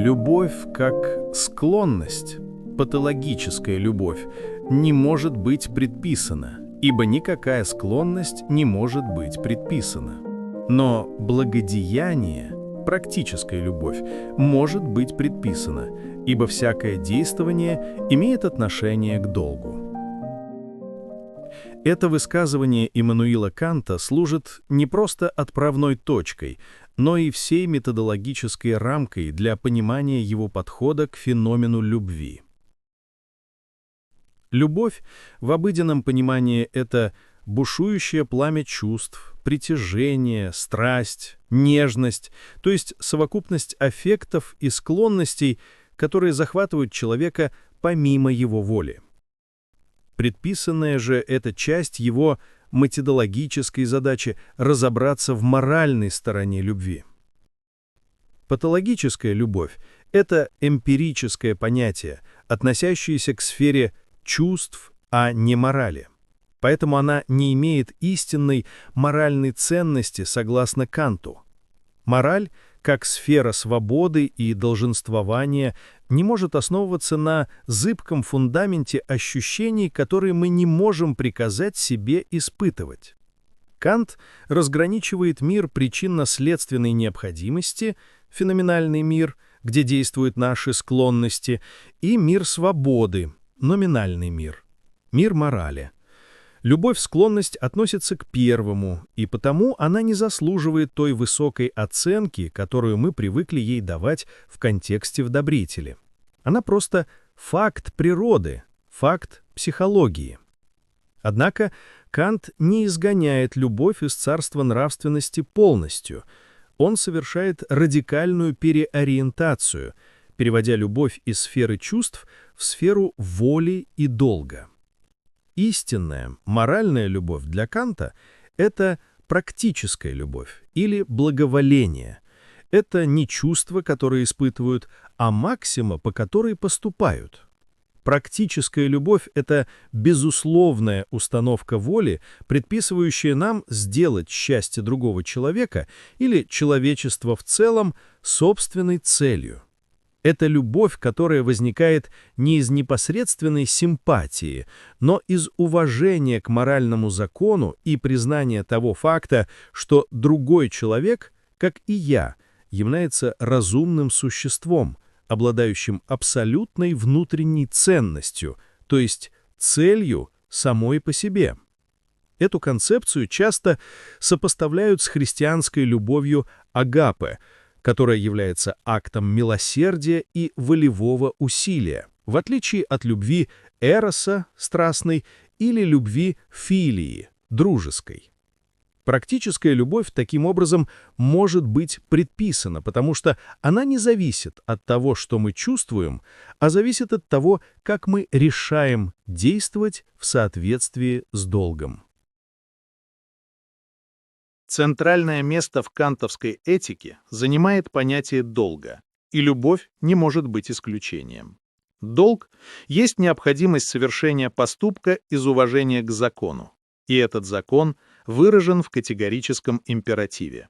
Любовь как склонность, патологическая любовь, не может быть предписана, ибо никакая склонность не может быть предписана. Но благодеяние, практическая любовь, может быть предписана, ибо всякое действование имеет отношение к долгу. Это высказывание Иммануила Канта служит не просто отправной точкой, но и всей методологической рамкой для понимания его подхода к феномену любви. Любовь в обыденном понимании — это бушующее пламя чувств, притяжение, страсть, нежность, то есть совокупность аффектов и склонностей, которые захватывают человека помимо его воли. Предписанная же эта часть его методологической задачи — разобраться в моральной стороне любви. Патологическая любовь — это эмпирическое понятие, относящееся к сфере чувств, а не морали. Поэтому она не имеет истинной моральной ценности согласно Канту. Мораль, как сфера свободы и долженствования, не может основываться на зыбком фундаменте ощущений, которые мы не можем приказать себе испытывать. Кант разграничивает мир причинно-следственной необходимости, феноменальный мир, где действуют наши склонности, и мир свободы, номинальный мир, мир морали. Любовь-склонность относится к первому, и потому она не заслуживает той высокой оценки, которую мы привыкли ей давать в контексте в «Добрителе». Она просто факт природы, факт психологии. Однако Кант не изгоняет любовь из царства нравственности полностью. Он совершает радикальную переориентацию, переводя любовь из сферы чувств в сферу воли и долга. Истинная, моральная любовь для Канта — это практическая любовь или благоволение. Это не чувства, которые испытывают, а максима, по которой поступают. Практическая любовь — это безусловная установка воли, предписывающая нам сделать счастье другого человека или человечества в целом собственной целью. Это любовь, которая возникает не из непосредственной симпатии, но из уважения к моральному закону и признания того факта, что другой человек, как и я, является разумным существом, обладающим абсолютной внутренней ценностью, то есть целью самой по себе. Эту концепцию часто сопоставляют с христианской любовью агапе, которая является актом милосердия и волевого усилия, в отличие от любви эроса, страстной, или любви филии, дружеской. Практическая любовь таким образом может быть предписана, потому что она не зависит от того, что мы чувствуем, а зависит от того, как мы решаем действовать в соответствии с долгом. Центральное место в кантовской этике занимает понятие долга, и любовь не может быть исключением. Долг есть необходимость совершения поступка из уважения к закону, и этот закон выражен в категорическом императиве.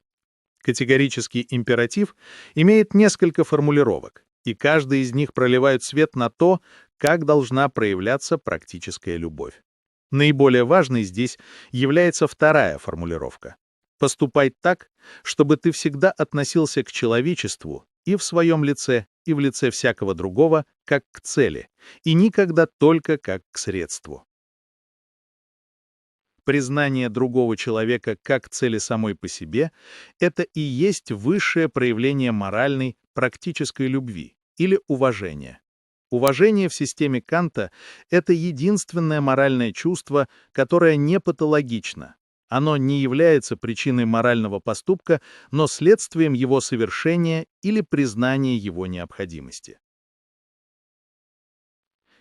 Категорический императив имеет несколько формулировок, и каждый из них проливает свет на то, как должна проявляться практическая любовь. Наиболее важной здесь является вторая формулировка. Поступай так, чтобы ты всегда относился к человечеству и в своем лице, и в лице всякого другого, как к цели, и никогда только как к средству. Признание другого человека как цели самой по себе — это и есть высшее проявление моральной, практической любви или уважения. Уважение в системе Канта — это единственное моральное чувство, которое не патологично. Оно не является причиной морального поступка, но следствием его совершения или признания его необходимости.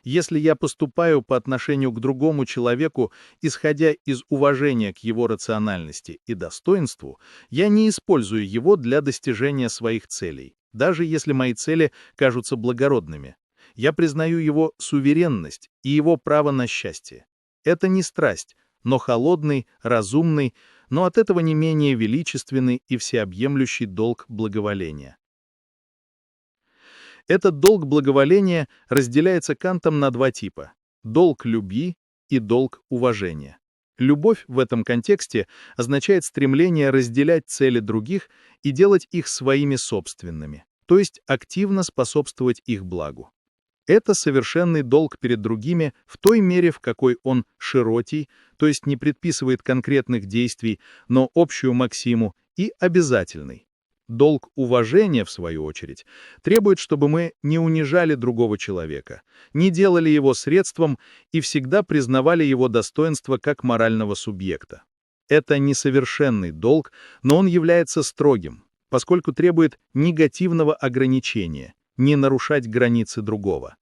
Если я поступаю по отношению к другому человеку, исходя из уважения к его рациональности и достоинству, я не использую его для достижения своих целей, даже если мои цели кажутся благородными. Я признаю его суверенность и его право на счастье. Это не страсть, но холодный, разумный, но от этого не менее величественный и всеобъемлющий долг благоволения. Этот долг благоволения разделяется Кантом на два типа: долг любви и долг уважения. Любовь в этом контексте означает стремление разделять цели других и делать их своими собственными, то есть активно способствовать их благу. Это совершенный долг перед другими в той мере, в какой он широкий, то есть не предписывает конкретных действий, но общую максиму, и обязательный. Долг уважения, в свою очередь, требует, чтобы мы не унижали другого человека, не делали его средством и всегда признавали его достоинство как морального субъекта. Это несовершенный долг, но он является строгим, поскольку требует негативного ограничения, не нарушать границы другого.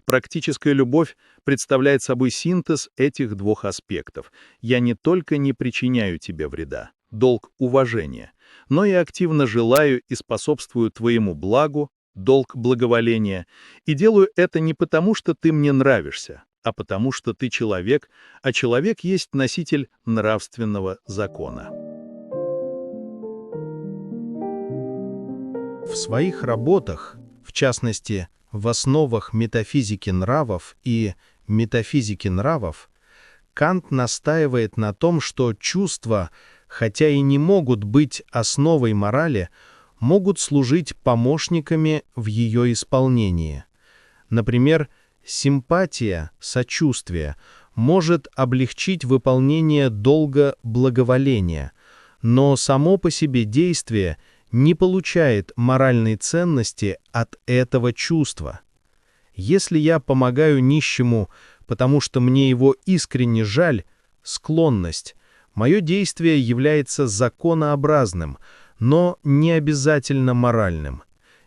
Практическая любовь представляет собой синтез этих двух аспектов. Я не только не причиняю тебе вреда, долг уважения, но и активно желаю и способствую твоему благу, долг благоволения, и делаю это не потому, что ты мне нравишься, а потому, что ты человек, а человек есть носитель нравственного закона. В своих работах, в частности, в основах метафизики нравов и метафизики нравов, Кант настаивает на том, что чувства, хотя и не могут быть основой морали, могут служить помощниками в ее исполнении. Например, симпатия, сочувствие может облегчить выполнение долга благоволения, но само по себе действие не получает моральной ценности от этого чувства. Если я помогаю нищему, потому что мне его искренне жаль, склонность, мое действие является законообразным, но не обязательно моральным.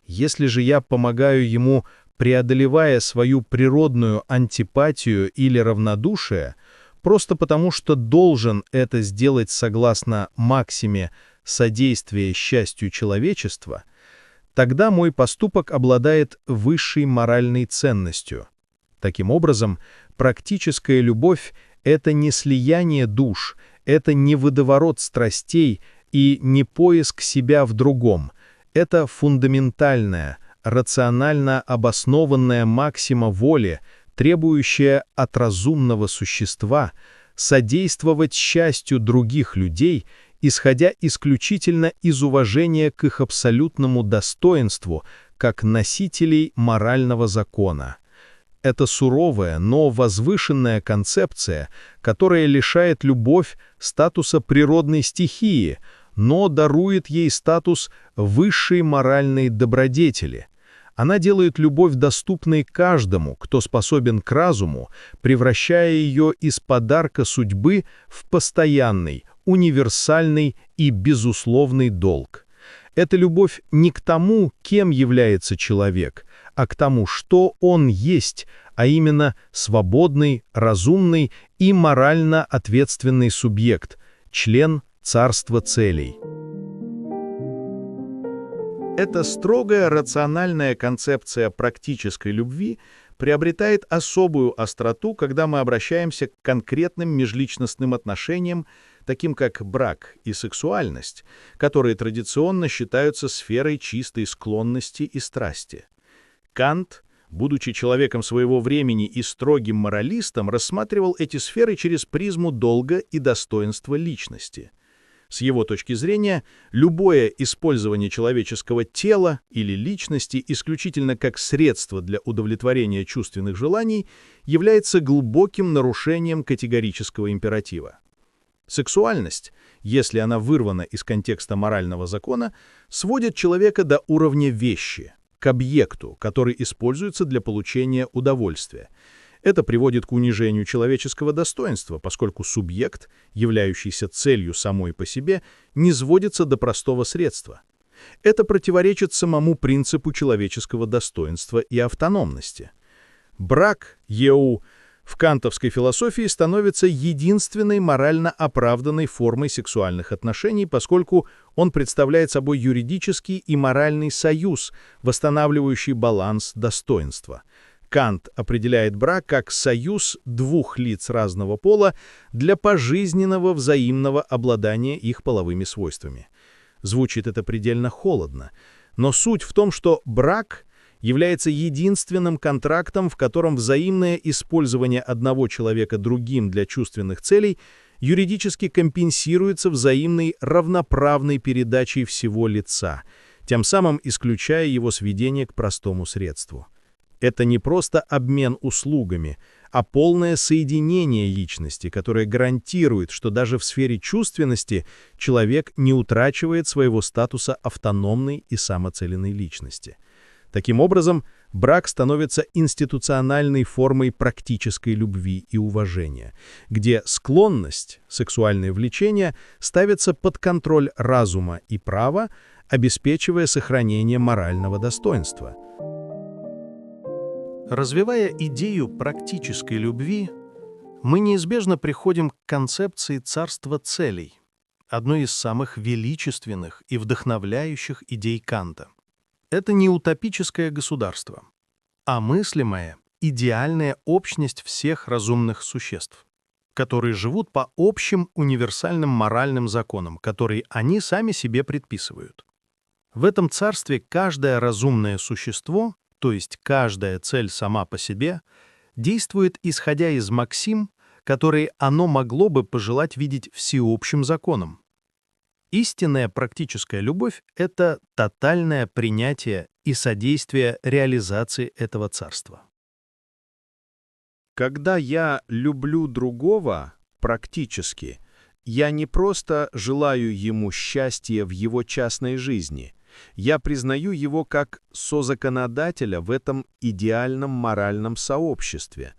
Если же я помогаю ему, преодолевая свою природную антипатию или равнодушие, просто потому что должен это сделать согласно максиме содействия счастью человечества, тогда мой поступок обладает высшей моральной ценностью. Таким образом, практическая любовь — это не слияние душ, это не водоворот страстей и не поиск себя в другом. Это фундаментальная, рационально обоснованная максима воли, требующая от разумного существа содействовать счастью других людей, исходя исключительно из уважения к их абсолютному достоинству, как носителей морального закона. Это суровая, но возвышенная концепция, которая лишает любовь статуса природной стихии, но дарует ей статус высшей моральной добродетели. Она делает любовь доступной каждому, кто способен к разуму, превращая ее из подарка судьбы в постоянный, универсальный и безусловный долг. Это любовь не к тому, кем является человек, а к тому, что он есть, а именно свободный, разумный и морально ответственный субъект, член царства целей. Эта строгая рациональная концепция практической любви приобретает особую остроту, когда мы обращаемся к конкретным межличностным отношениям, таким как брак и сексуальность, которые традиционно считаются сферой чистой склонности и страсти. Кант, будучи человеком своего времени и строгим моралистом, рассматривал эти сферы через призму долга и достоинства личности. С его точки зрения, любое использование человеческого тела или личности исключительно как средство для удовлетворения чувственных желаний является глубоким нарушением категорического императива. Сексуальность, если она вырвана из контекста морального закона, сводит человека до уровня вещи, к объекту, который используется для получения удовольствия. Это приводит к унижению человеческого достоинства, поскольку субъект, являющийся целью самой по себе, не сводится до простого средства. Это противоречит самому принципу человеческого достоинства и автономности. Брак, еу, в кантовской философии становится единственной морально оправданной формой сексуальных отношений, поскольку он представляет собой юридический и моральный союз, восстанавливающий баланс достоинства. Кант определяет брак как союз двух лиц разного пола для пожизненного взаимного обладания их половыми свойствами. Звучит это предельно холодно, но суть в том, что брак является единственным контрактом, в котором взаимное использование одного человека другим для чувственных целей юридически компенсируется взаимной равноправной передачей всего лица, тем самым исключая его сведение к простому средству. Это не просто обмен услугами, а полное соединение личности, которое гарантирует, что даже в сфере чувственности человек не утрачивает своего статуса автономной и самоцеленной личности. Таким образом, брак становится институциональной формой практической любви и уважения, где склонность, сексуальное влечение ставится под контроль разума и права, обеспечивая сохранение морального достоинства. Развивая идею практической любви, мы неизбежно приходим к концепции царства целей, одной из самых величественных и вдохновляющих идей Канта. Это не утопическое государство, а мыслимая, идеальная общность всех разумных существ, которые живут по общим универсальным моральным законам, которые они сами себе предписывают. В этом царстве каждое разумное существо, то есть каждая цель сама по себе, действует исходя из максим, которые оно могло бы пожелать видеть всеобщим законом. Истинная практическая любовь — это тотальное принятие и содействие реализации этого царства. Когда я люблю другого практически, я не просто желаю ему счастья в его частной жизни, я признаю его как созаконодателя в этом идеальном моральном сообществе.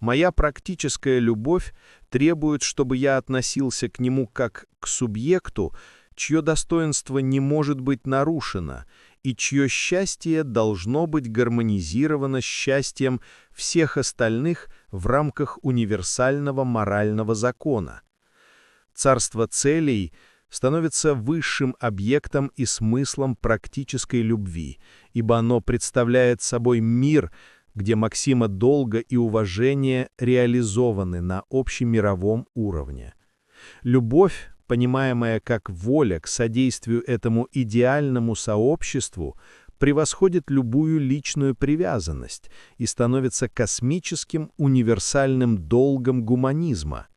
Моя практическая любовь требует, чтобы я относился к нему как к субъекту, чье достоинство не может быть нарушено, и чье счастье должно быть гармонизировано с счастьем всех остальных в рамках универсального морального закона. Царство целей становится высшим объектом и смыслом практической любви, ибо оно представляет собой мир, где максима долга и уважения реализованы на общемировом уровне. Любовь, понимаемая как воля к содействию этому идеальному сообществу, превосходит любую личную привязанность и становится космическим универсальным долгом гуманизма.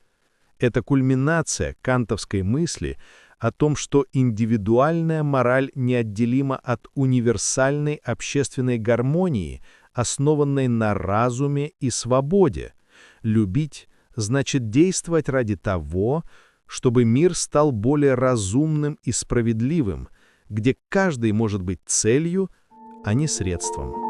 Это кульминация кантовской мысли о том, что индивидуальная мораль неотделима от универсальной общественной гармонии, основанной на разуме и свободе. Любить значит действовать ради того, чтобы мир стал более разумным и справедливым, где каждый может быть целью, а не средством.